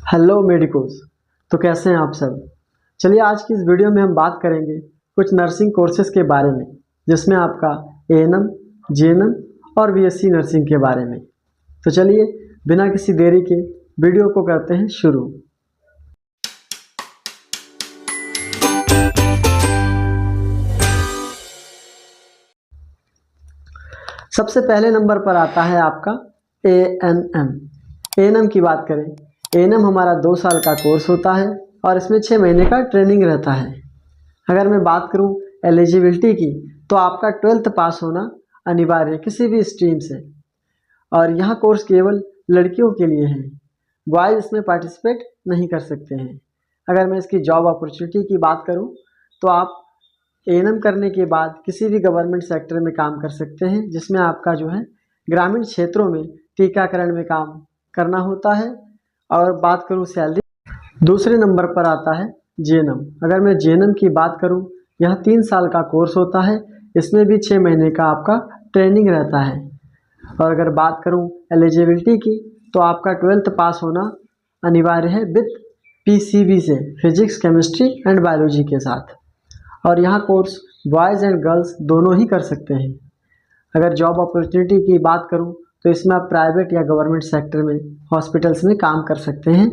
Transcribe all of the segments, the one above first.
Hello medicos. तो कैसे हैं आप सब। चलिए आज की इस वीडियो में हम बात करेंगे कुछ नर्सिंग कोर्सेज़ के बारे में, जिसमें आपका एएनएम, जीएनएम और बीएससी नर्सिंग के बारे में। तो चलिए बिना किसी देरी के वीडियो को करते हैं शुरू। सबसे पहले नंबर पर आता है आपका एएनएम। एएनएम की बात करें, एएनएम हमारा 2 साल का कोर्स होता है और इसमें 6 महीने का ट्रेनिंग रहता है। अगर मैं बात करूं एलिजिबिलिटी की, तो आपका 12th पास होना अनिवार्य है किसी भी स्ट्रीम से, और यह कोर्स केवल लड़कियों के लिए है। बॉयज़ इसमें पार्टिसिपेट नहीं कर सकते हैं। अगर मैं इसकी जॉब अपॉर्चुनिटी की बात करूं, तो आप एएनएम करने के बाद किसी भी गवर्नमेंट सेक्टर में काम कर सकते हैं, जिसमें आपका जो है ग्रामीण क्षेत्रों में टीकाकरण में काम करना होता है। और बात करूं सैलरी, दूसरे नंबर पर आता है जीएनएम। अगर मैं जीएनएम की बात करूं, यह 3 साल का कोर्स होता है। इसमें भी 6 महीने का आपका ट्रेनिंग रहता है। और अगर बात करूं एलिजिबिलिटी की, तो आपका 12th पास होना अनिवार्य है विद पीसीबी से, फिजिक्स, केमिस्ट्री एंड बायोलॉजी के साथ। और यहाँ कोर्स बॉयज़ एंड गर्ल्स दोनों ही कर सकते हैं। अगर जॉब अपॉर्चुनिटी की बात करूँ, तो इसमें आप प्राइवेट या गवर्नमेंट सेक्टर में हॉस्पिटल्स में काम कर सकते हैं।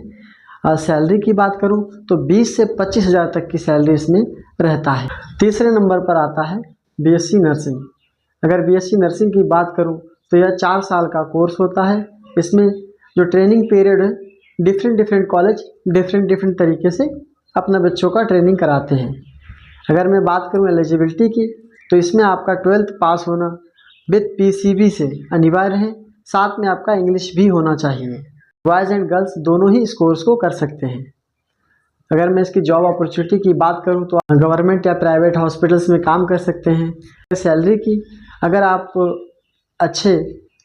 और सैलरी की बात करूँ तो 20 से 25 हज़ार तक की सैलरी इसमें रहता है। तीसरे नंबर पर आता है बीएससी नर्सिंग। अगर बीएससी नर्सिंग की बात करूँ, तो यह 4 साल का कोर्स होता है। इसमें जो ट्रेनिंग पीरियड है, डिफरेंट कॉलेज डिफरेंट तरीके से अपना बच्चों का ट्रेनिंग कराते हैं। अगर मैं बात करूं एलिजिबिलिटी की, तो इसमें आपका 12th पास होना विद पीसीबी से अनिवार्य है। साथ में आपका इंग्लिश भी होना चाहिए। बॉयज़ एंड गर्ल्स दोनों ही इस कोर्स को कर सकते हैं। अगर मैं इसकी जॉब अपॉर्चुनिटी की बात करूं, तो गवर्नमेंट या प्राइवेट हॉस्पिटल्स में काम कर सकते हैं। सैलरी की, अगर आप अच्छे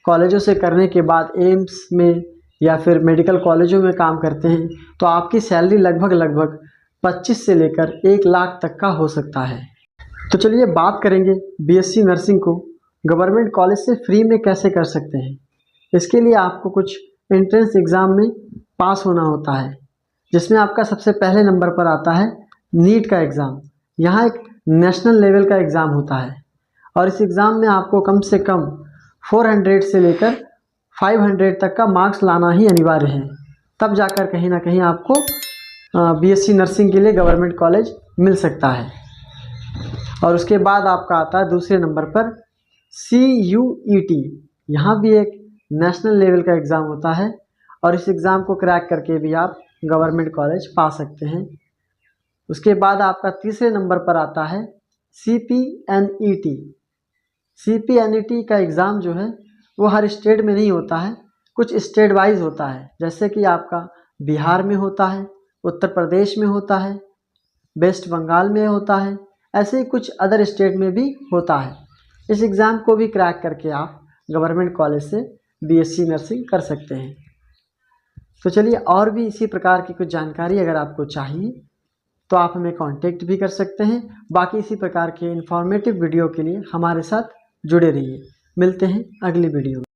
कॉलेजों से करने के बाद एम्स में या फिर मेडिकल कॉलेजों में काम करते हैं, तो आपकी सैलरी लगभग 25 से लेकर 1 लाख तक का हो सकता है। तो चलिए बात करेंगे बीएससी नर्सिंग को गवर्नमेंट कॉलेज से फ्री में कैसे कर सकते हैं। इसके लिए आपको कुछ एंट्रेंस एग्ज़ाम में पास होना होता है, जिसमें आपका सबसे पहले नंबर पर आता है नीट का एग्ज़ाम। यहाँ एक नेशनल लेवल का एग्ज़ाम होता है, और इस एग्ज़ाम में आपको कम से कम 400 से लेकर 500 तक का मार्क्स लाना ही अनिवार्य है। तब जाकर कहीं ना कहीं आपको बीएससी नर्सिंग के लिए गवर्नमेंट कॉलेज मिल सकता है। और उसके बाद आपका आता है दूसरे नंबर पर CUET। यहाँ भी एक नेशनल लेवल का एग्ज़ाम होता है, और इस एग्ज़ाम को क्रैक करके भी आप गवर्नमेंट कॉलेज पा सकते हैं। उसके बाद आपका तीसरे नंबर पर आता है CPNET। CPNET का एग्ज़ाम जो है वो हर स्टेट में नहीं होता है, कुछ स्टेट वाइज होता है। जैसे कि आपका बिहार में होता है, उत्तर प्रदेश में होता है, वेस्ट बंगाल में होता है, ऐसे ही कुछ अदर स्टेट में भी होता है। इस एग्ज़ाम को भी क्रैक करके आप गवर्नमेंट कॉलेज से बीएससी नर्सिंग कर सकते हैं। तो चलिए और भी इसी प्रकार की कुछ जानकारी अगर आपको चाहिए, तो आप हमें कांटेक्ट भी कर सकते हैं। बाकी इसी प्रकार के इन्फॉर्मेटिव वीडियो के लिए हमारे साथ जुड़े रहिए। मिलते हैं अगली वीडियो में।